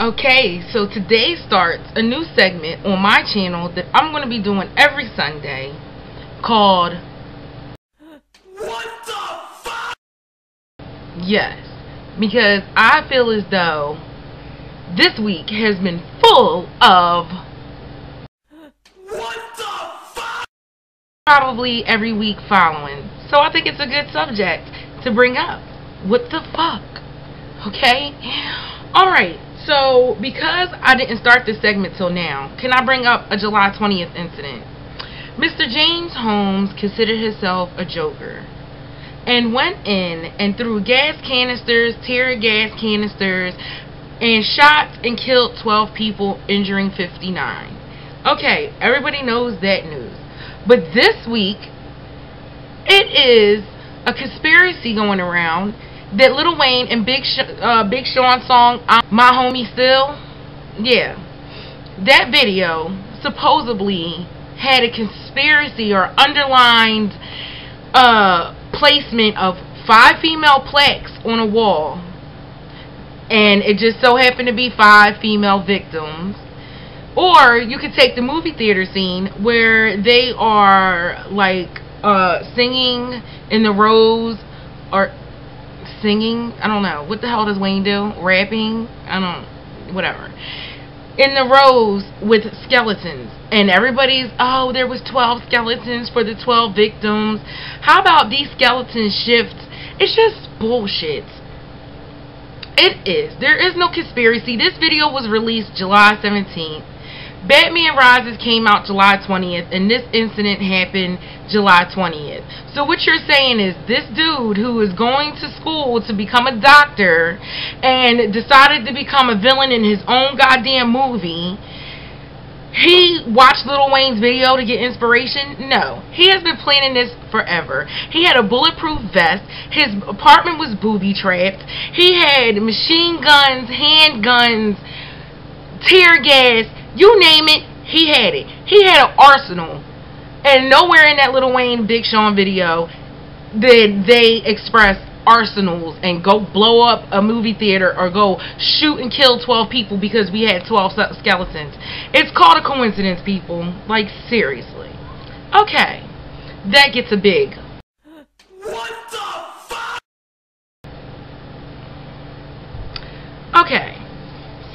Okay, so today starts a new segment on my channel that I'm going to be doing every Sunday called What the fuck? Yes, because I feel as though this week has been full of what the fuck? Probably every week following. So I think it's a good subject to bring up. What the fuck? Okay? Alright. So, because I didn't start this segment till now, can I bring up a July 20th incident? Mr. James Holmes considered himself a joker and went in and threw gas canisters, tear gas canisters, and shot and killed 12 people, injuring 59. Okay, everybody knows that news. But this week, it is a conspiracy going around that Lil Wayne and Big Sean's song, My Homie Still, yeah, that video supposedly had a conspiracy or underlined placement of 5 female plaques on a wall, and it just so happened to be 5 female victims. Or you could take the movie theater scene where they are like singing in the rows, or singing, I don't know, what the hell does Wayne do? Rapping? I don't, whatever. In the rows with skeletons, and everybody's, oh, there was 12 skeletons for the 12 victims. How about these skeletons shift? It's just bullshit. It is. There is no conspiracy. This video was released July 17th. Batman Rises came out July 20th, and this incident happened July 20th. So what you're saying is this dude who is going to school to become a doctor and decided to become a villain in his own goddamn movie, he watched Lil Wayne's video to get inspiration? No. He has been planning this forever. He had a bulletproof vest. His apartment was booby-trapped. He had machine guns, handguns, tear gas, you name it, he had it. He had an arsenal. And nowhere in that Lil Wayne Big Sean video did they express arsenals and go blow up a movie theater or go shoot and kill 12 people because we had 12 skeletons. It's called a coincidence, people. Like, seriously. Okay. That gets a big what the fuck? Okay.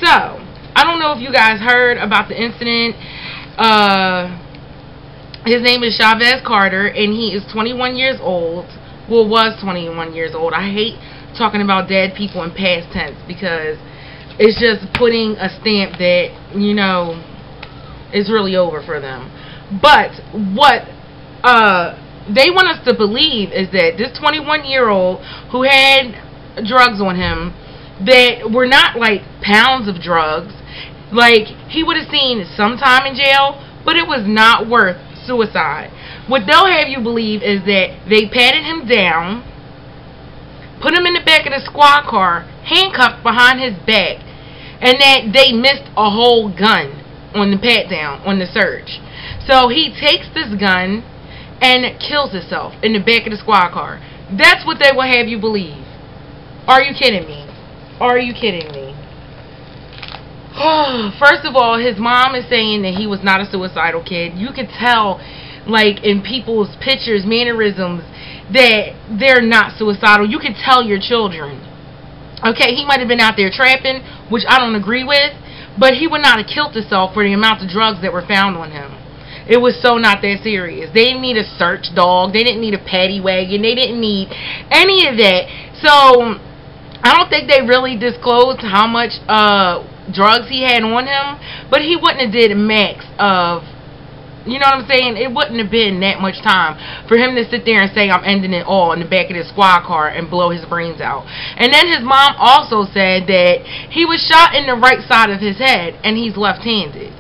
So, I don't know if you guys heard about the incident. His name is Chavis Carter, and he is 21 years old. Well, was 21 years old. I hate talking about dead people in past tense because it's just putting a stamp that, you know, it's really over for them. But what they want us to believe is that this 21-year-old who had drugs on him that were not like pounds of drugs, like, he would have seen some time in jail, but it was not worth suicide. What they'll have you believe is that they patted him down, put him in the back of the squad car, handcuffed behind his back, and that they missed a whole gun on the pat down, on the search. So he takes this gun and kills himself in the back of the squad car. That's what they will have you believe. Are you kidding me? Are you kidding me? First of all, his mom is saying that he was not a suicidal kid. You could tell, like, in people's pictures, mannerisms, that they're not suicidal. You could tell your children. Okay, he might have been out there trapping, which I don't agree with, but he would not have killed himself for the amount of drugs that were found on him. It was so not that serious. They didn't need a search dog. They didn't need a paddy wagon. They didn't need any of that. So, I don't think they really disclosed how much drugs he had on him, but he wouldn't have did a max of, you know what I'm saying? It wouldn't have been that much time for him to sit there and say, I'm ending it all in the back of his squad car and blow his brains out. And then his mom also said that he was shot in the right side of his head and he's left-handed.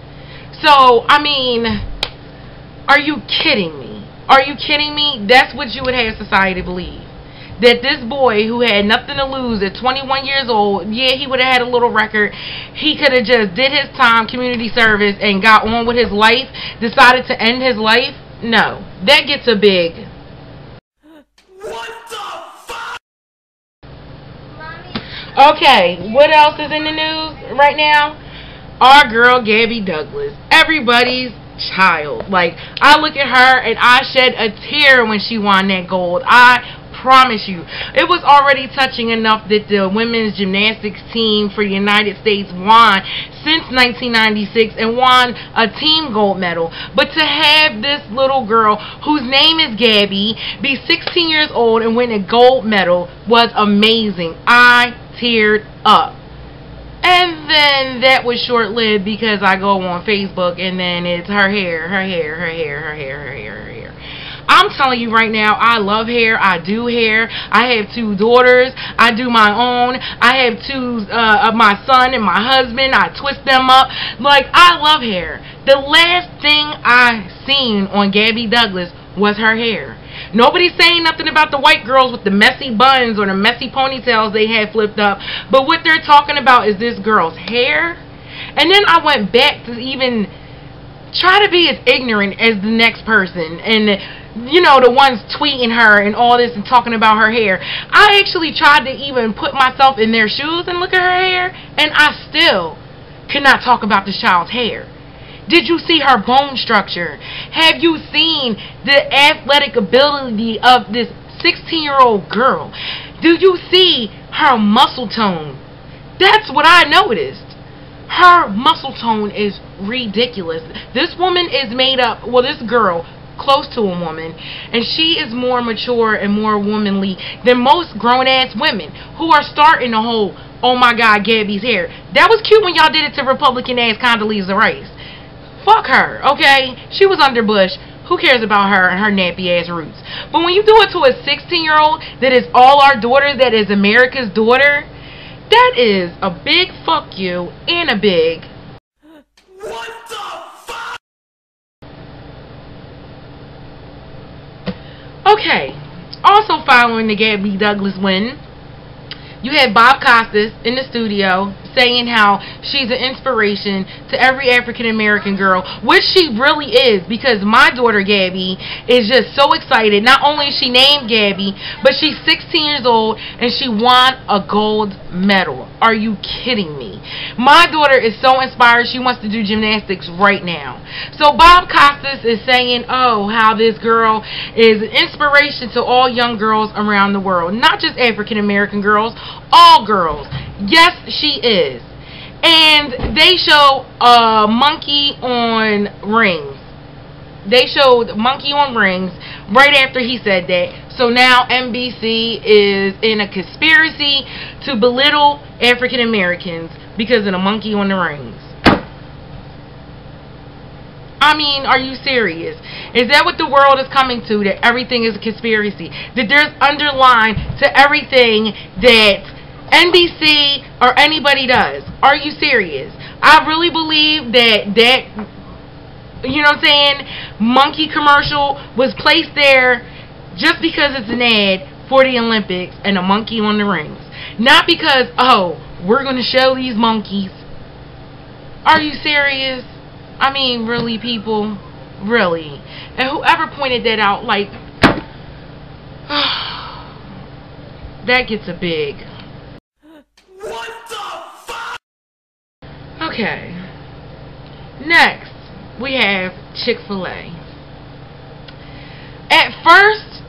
So, I mean, are you kidding me? Are you kidding me? That's what you would have society believe. That this boy who had nothing to lose at 21 years old, yeah, he would have had a little record. He could have just did his time, community service, and got on with his life, decided to end his life. No. That gets a big what the fuck? Mommy. Okay, what else is in the news right now? Our girl Gabby Douglas, everybody's child. Like, I look at her and I shed a tear when she won that gold. I promise you, it was already touching enough that the women's gymnastics team for the United States won since 1996 and won a team gold medal. But to have this little girl whose name is Gabby be 16 years old and win a gold medal was amazing. I teared up. And then that was short-lived because I go on Facebook and then it's her hair. I'm telling you right now, I love hair. I do hair. I have 2 daughters. I do my own. I have 2 of my son and my husband. I twist them up. Like, I love hair. The last thing I seen on Gabby Douglas was her hair. Nobody's saying nothing about the white girls with the messy buns or the messy ponytails they had flipped up. But what they're talking about is this girl's hair. And then I went back to even try to be as ignorant as the next person. And, you know, the ones tweeting her and all this and talking about her hair. I actually tried to even put myself in their shoes and look at her hair. And I still cannot talk about this child's hair. Did you see her bone structure? Have you seen the athletic ability of this 16-year-old girl? Do you see her muscle tone? That's what I noticed. Her muscle tone is ridiculous. This woman is made up, well, this girl, close to a woman, and she is more mature and more womanly than most grown-ass women who are starting the whole, oh my God, Gabby's hair. That was cute when y'all did it to Republican-ass Condoleezza Rice. Fuck her, okay? She was under Bush. Who cares about her and her nappy-ass roots? But when you do it to a 16-year-old that is all our daughter, that is America's daughter, that is a big fuck you and a big... What the fuck? Okay. Also following the Gabby Douglas win, you had Bob Costas in the studio saying how she's an inspiration to every African-American girl, which she really is, because my daughter Gabby is just so excited. Not only is she named Gabby, but she's 16 years old and she won a gold medal. Are you kidding me? My daughter is so inspired, she wants to do gymnastics right now. So Bob Costas is saying, oh, how this girl is an inspiration to all young girls around the world. Not just African-American girls, all girls. Yes, she is. And they show a monkey on rings. They showed monkey on rings right after he said that. So now NBC is in a conspiracy to belittle African Americans because of the monkey on the rings. I mean, are you serious? Is that what the world is coming to? That everything is a conspiracy? That there's underlying to everything that NBC or anybody does? Are you serious? I really believe that you know what I'm saying, monkey commercial was placed there just because it's an ad for the Olympics and a monkey on the rings. Not because, oh, we're going to show these monkeys. Are you serious? I mean, really, people? Really? And whoever pointed that out, like, that gets a big... What the fuck? Okay. Next, we have Chick-Fil-A. At first,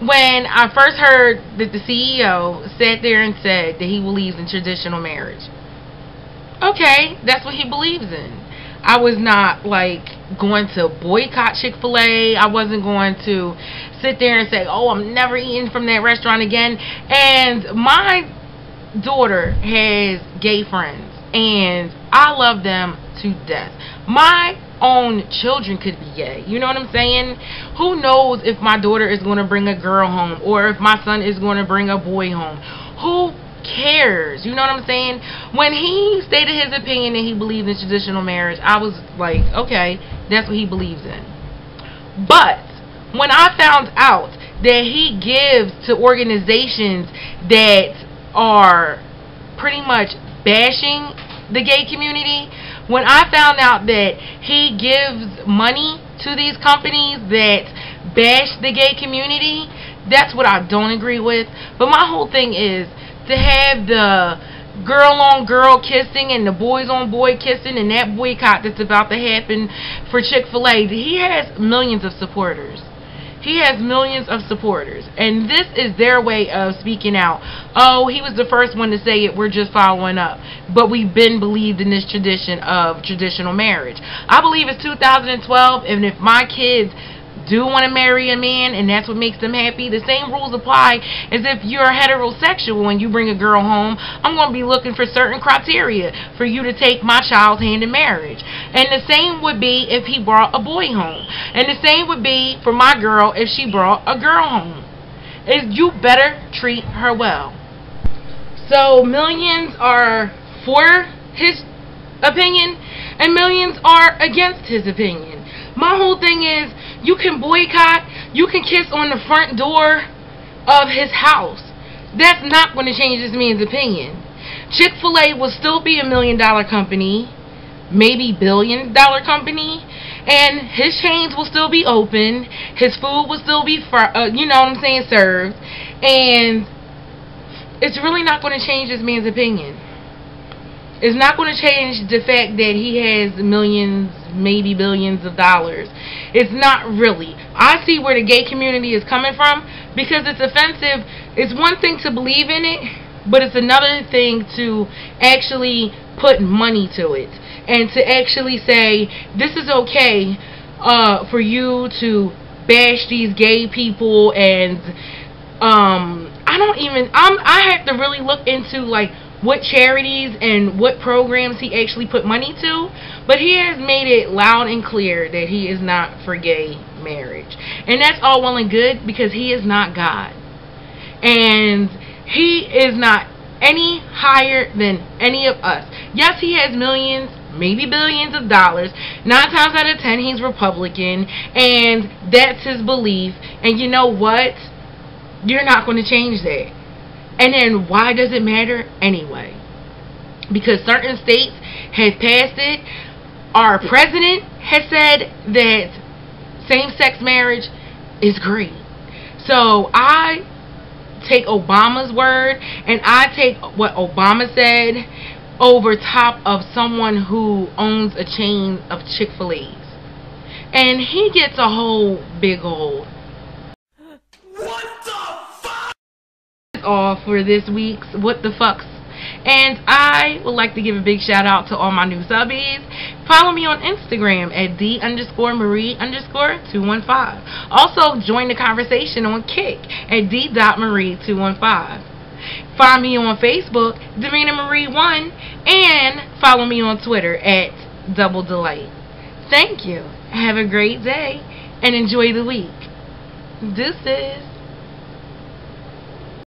when I first heard that the CEO sat there and said that he believes in traditional marriage. Okay, that's what he believes in. I was not, like, going to boycott Chick-Fil-A. I wasn't going to sit there and say, oh, I'm never eating from that restaurant again. And my daughter has gay friends, and I love them to death. My own children could be gay. You know what I'm saying? Who knows if my daughter is going to bring a girl home or if my son is going to bring a boy home? Who cares? You know what I'm saying? When he stated his opinion and he believed in traditional marriage, I was like, okay, that's what he believes in. But when I found out that he gives to organizations that are pretty much bashing the gay community, when I found out that he gives money to these companies that bash the gay community, that's what I don't agree with. But my whole thing is, to have the girl on girl kissing and the boys on boy kissing and that boycott that's about to happen for Chick-fil-A. He has millions of supporters. He has millions of supporters, and this is their way of speaking out. Oh, he was the first one to say it, we're just following up. But we've been believed in this tradition of traditional marriage. I believe it's 2012, and if my kids do want to marry a man and that's what makes them happy, the same rules apply as if you're heterosexual and you bring a girl home. I'm going to be looking for certain criteria for you to take my child's hand in marriage. And the same would be if he brought a boy home. And the same would be for my girl if she brought a girl home. You better treat her well. So millions are for his opinion and millions are against his opinion. My whole thing is, you can boycott, you can kiss on the front door of his house. That's not going to change this man's opinion. Chick-fil-A will still be $1 million company, maybe $1 billion company, and his chains will still be open, his food will still be, served, and it's really not going to change this man's opinion. It's not going to change the fact that he has millions, maybe billions of dollars. It's not really. I see where the gay community is coming from because it's offensive. It's one thing to believe in it, but it's another thing to actually put money to it and to actually say, this is okay for you to bash these gay people. And I have to really look into like what charities and what programs he actually put money to, but he has made it loud and clear that he is not for gay marriage. And that's all well and good because he is not God. And he is not any higher than any of us. Yes, he has millions, maybe billions of dollars. 9 times out of 10 he's Republican, and that's his belief. And you know what? You're not going to change that. And then why does it matter anyway? Because certain states have passed it. Our president has said that same-sex marriage is great. So I take Obama's word and I take what Obama said over top of someone who owns a chain of Chick-fil-A's. And he gets a whole big old all for this week's What the Fucks. And I would like to give a big shout out to all my new subbies. Follow me on Instagram at D_Marie_215. Also join the conversation on Chik at D.Marie215. Find me on Facebook, Davina Marie1, and follow me on Twitter at Double Delight. Thank you. Have a great day and enjoy the week. Deuces.